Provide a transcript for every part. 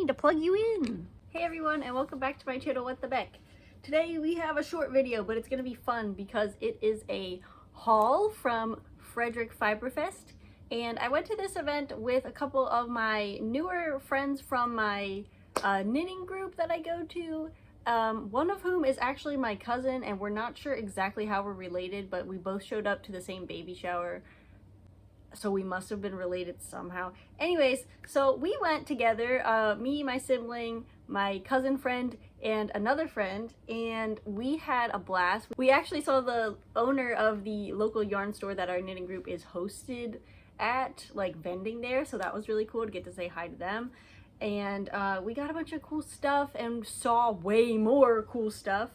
need to plug you in. Hey everyone, and welcome back to my channel, What the Beck. Today we have a short video, but it's gonna be fun because it is a haul from Frederick Fiberfest. And I went to this event with a couple of my newer friends from my knitting group that I go to. One of whom is actually my cousin, and we're not sure exactly how we're related, but we both showed up to the same baby shower. So we must have been related somehow. Anyways, so we went together, me, my sibling, my cousin friend, and another friend, and we had a blast. We actually saw the owner of the local yarn store that our knitting group is hosted at, like, vending there, so that was really cool to get to say hi to them. And we got a bunch of cool stuff and saw way more cool stuff.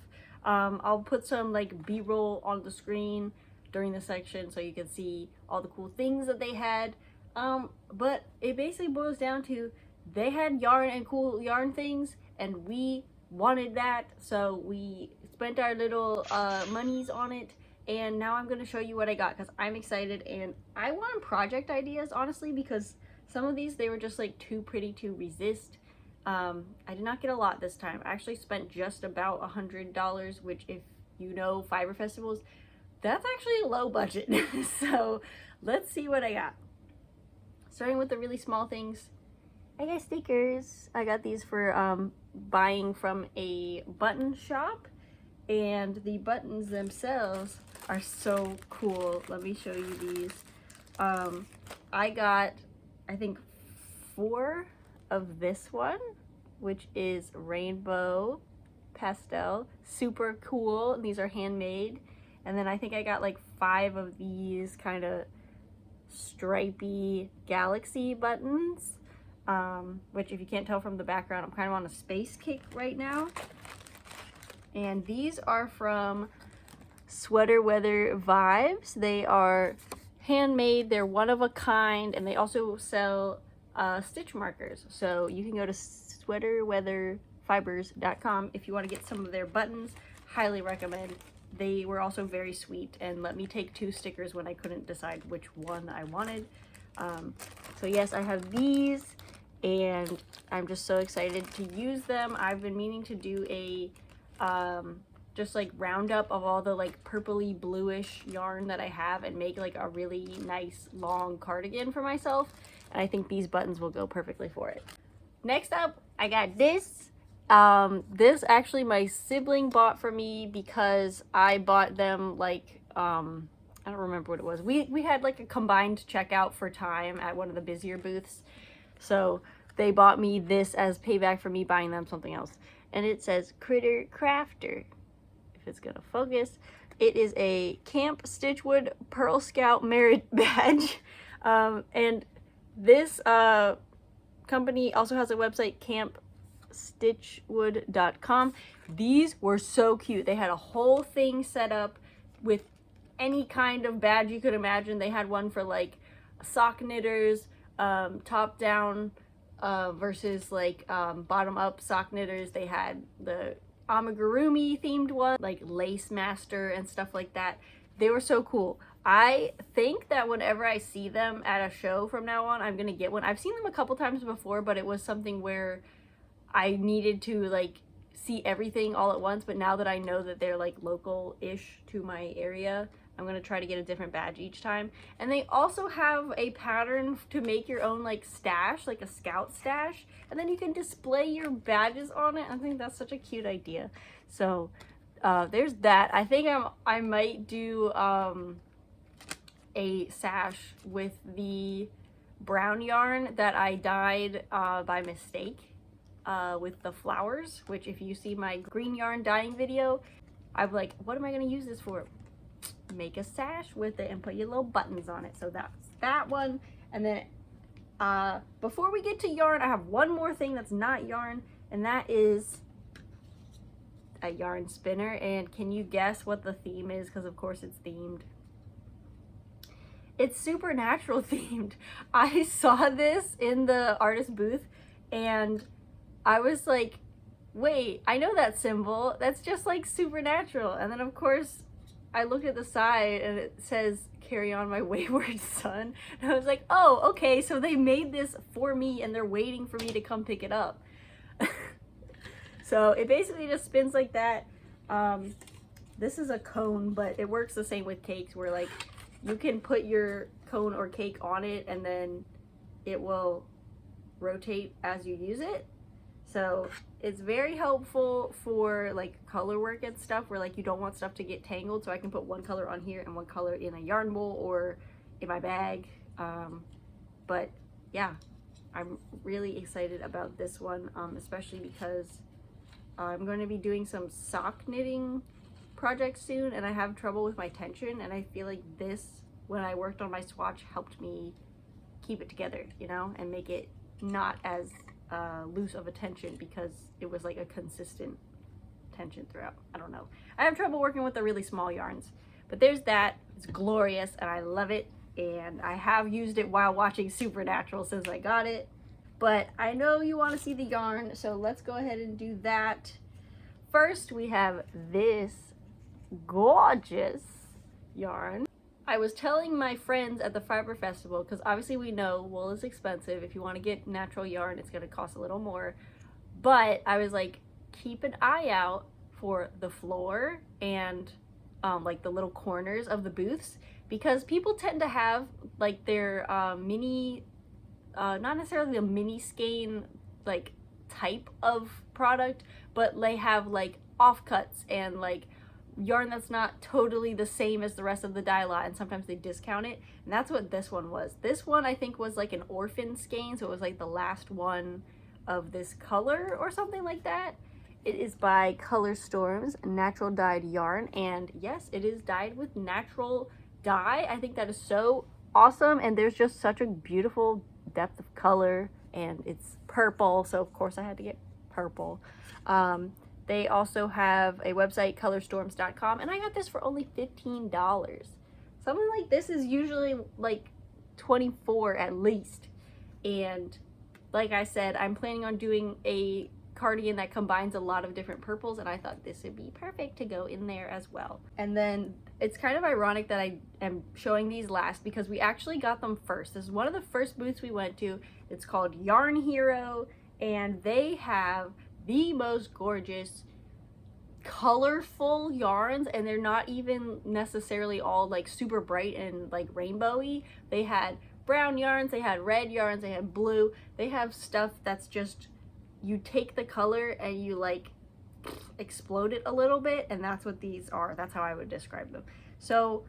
I'll put some like B-roll on the screen during the section so you can see all the cool things that they had. But it basically boils down to they had yarn and cool yarn things, and we wanted that, so we spent our little monies on it. And now I'm going to show you what I got because I'm excited, and I want project ideas, honestly, because some of these, they were just like too pretty to resist. I did not get a lot this time. I actually spent just about $100, which, if you know fiber festivals, that's actually a low budget. So let's see what I got. Starting with the really small things, I got stickers. I got these for buying from a button shop, and the buttons themselves are so cool. Let me show you these. I got, I think, 4 of this one, which is rainbow pastel, super cool. These are handmade. And then I think I got like 5 of these kind of stripy galaxy buttons, which, if you can't tell from the background, I'm kind of on a space kick right now. And these are from Sweater Weather Vibes. They are handmade, they're one of a kind, and they also sell stitch markers. So you can go to sweaterweatherfibers.com if you want to get some of their buttons. Highly recommend. They were also very sweet and let me take 2 stickers when I couldn't decide which one I wanted. So yes, I have these, and I'm just so excited to use them. I've been meaning to do a just like roundup of all the like purpley bluish yarn that I have and make like a really nice long cardigan for myself, and I think these buttons will go perfectly for it. Next up, I got this. This actually my sibling bought for me because I bought them like I don't remember what it was. We had like a combined checkout for time at one of the busier booths, so they bought me this as payback for me buying them something else. And it says Critter Crafter, if it's gonna focus. It is a Camp Stitchwood Pearl Scout merit badge. And this company also has a website, campstitchwood.com. These were so cute. They had a whole thing set up with any kind of badge you could imagine. They had one for like sock knitters, top down versus like bottom up sock knitters. They had the amigurumi themed one, like lace master and stuff like that. They were so cool. I think that whenever I see them at a show from now on, I'm gonna get one. I've seen them a couple times before, but it was something where I needed to like see everything all at once. But now that I know that they're like local-ish to my area, I'm gonna try to get a different badge each time. And they also have a pattern to make your own like stash, like a scout stash, and then you can display your badges on it. I think that's such a cute idea. So there's that. I think I might do a sash with the brown yarn that I dyed by mistake with the flowers, which, if you see my green yarn dyeing video, I'm like, what am I gonna use this for? Make a sash with it and put your little buttons on it. So that's that one. And then before we get to yarn, I have one more thing that's not yarn, and that is a yarn spinner. And can you guess what the theme is? Because of course it's themed. It's supernatural themed. I saw this in the artist booth and I was like, wait, I know that symbol. That's just like supernatural. And then of course I looked at the side and it says "Carry on my wayward son." And I was like, oh, okay, so they made this for me and they're waiting for me to come pick it up. So it basically just spins like that. This is a cone, but it works the same with cakes, where like you can put your cone or cake on it and then it will rotate as you use it. So it's very helpful for like color work and stuff, where like you don't want stuff to get tangled. So I can put one color on here and one color in a yarn bowl or in my bag. But yeah, I'm really excited about this one, especially because I'm going to be doing some sock knitting projects soon, and I have trouble with my tension, and I feel like this, when I worked on my swatch, helped me keep it together, you know, and make it not as loose of a tension, because it was like a consistent tension throughout. I don't know. I have trouble working with the really small yarns, but there's that. It's glorious and I love it, and I have used it while watching Supernatural since I got it. But I know you want to see the yarn, so let's go ahead and do that. First, we have this gorgeous yarn. I was telling my friends at the Fiber Festival, because obviously we know wool is expensive. If you want to get natural yarn, it's going to cost a little more. But I was like, keep an eye out for the floor and like the little corners of the booths, because people tend to have like their mini, not necessarily a mini skein like type of product, but they have like offcuts and like yarn that's not totally the same as the rest of the dye lot, and sometimes they discount it, and that's what this one was. This one I think was like an orphan skein, so it was like the last one of this color or something like that. It is by Color Storms natural dyed yarn, and yes, it is dyed with natural dye. I think that is so awesome, and there's just such a beautiful depth of color, and it's purple, so of course I had to get purple. They also have a website, colorstorms.com, and I got this for only $15. Something like this is usually like $24 at least. And like I said, I'm planning on doing a cardigan that combines a lot of different purples, and I thought this would be perfect to go in there as well. And then it's kind of ironic that I am showing these last, because we actually got them first. This is one of the first booths we went to. It's called Yarn Hero, and they have the most gorgeous colorful yarns, and they're not even necessarily all like super bright and like rainbowy. They had brown yarns, they had red yarns, they had blue. They have stuff that's just, you take the color and you like explode it a little bit, and that's what these are. That's how I would describe them. So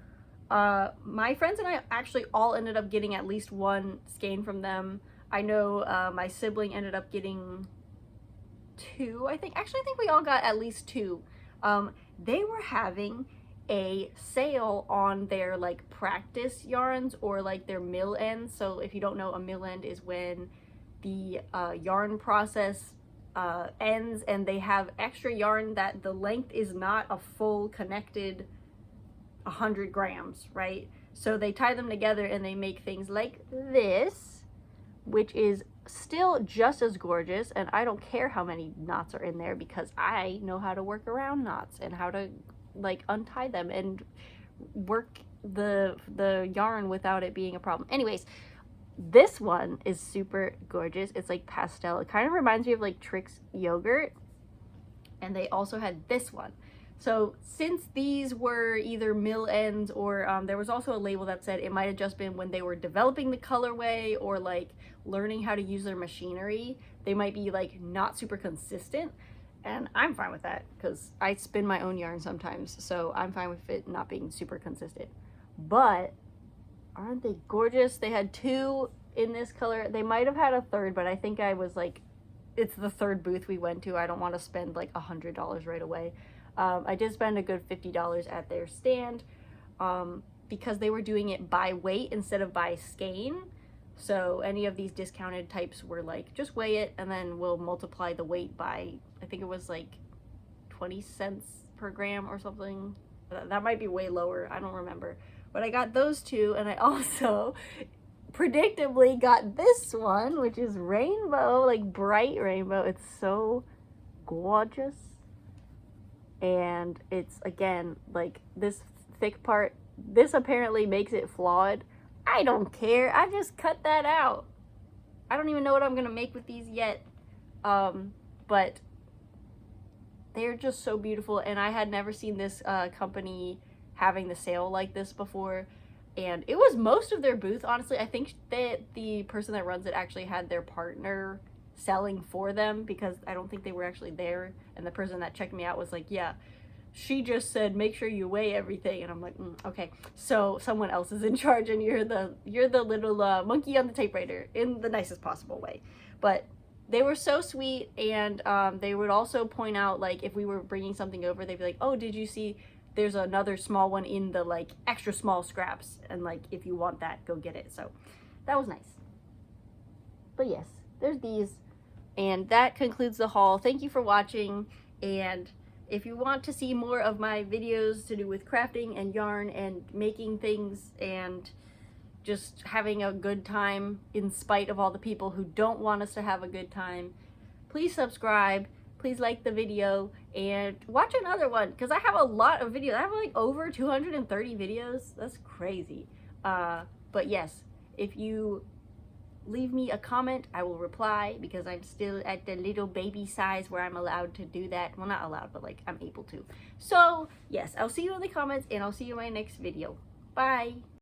my friends and I actually all ended up getting at least one skein from them. I know my sibling ended up getting two, I think. Actually, I think we all got at least two. They were having a sale on their like practice yarns, or like their mill ends. So if you don't know, a mill end is when the yarn process ends and they have extra yarn that the length is not a full connected 100 grams, right? So they tie them together and they make things like this, which is still just as gorgeous, and I don't care how many knots are in there, because I know how to work around knots and how to like untie them and work the yarn without it being a problem. Anyways, this one is super gorgeous. It's like pastel. It kind of reminds me of like Trix yogurt. And they also had this one. So since these were either mill ends, or there was also a label that said it might have just been when they were developing the colorway or like learning how to use their machinery, they might be like not super consistent. And I'm fine with that, because I spin my own yarn sometimes, so I'm fine with it not being super consistent. But aren't they gorgeous? They had two in this color. They might have had a third, but I think I was like, it's the third booth we went to. I don't want to spend like $100 right away. I did spend a good $50 at their stand, because they were doing it by weight instead of by skein. So any of these discounted types were like, just weigh it and then we'll multiply the weight by, I think it was like 20 cents per gram or something. That might be way lower, I don't remember. But I got those two, and I also predictably got this one, which is rainbow, like bright rainbow. It's so gorgeous. And it's, again, like this thick part, this apparently makes it flawed. I don't care, I just cut that out. I don't even know what I'm gonna make with these yet. but they're just so beautiful, and I had never seen this company having the sale like this before, and it was most of their booth, honestly. I think that the person that runs it actually had their partner selling for them, because I don't think they were actually there, and the person that checked me out was like, yeah, she just said make sure you weigh everything, and I'm like, okay, so someone else is in charge, and you're the little monkey on the typewriter, in the nicest possible way. But they were so sweet, and they would also point out, like, if we were bringing something over, they'd be like, oh, did you see there's another small one in the, like, extra small scraps, and, like, if you want that, go get it. So that was nice. But yes, there's these, and that concludes the haul. Thank you for watching, and if you want to see more of my videos to do with crafting and yarn and making things and just having a good time in spite of all the people who don't want us to have a good time, please subscribe, please like the video, and watch another one, because I have a lot of videos. I have like over 230 videos. That's crazy. But yes, if you leave me a comment, I will reply, because I'm still at the little baby size where I'm allowed to do that. Well, not allowed, but like I'm able to. So yes, I'll see you in the comments, and I'll see you in my next video. Bye.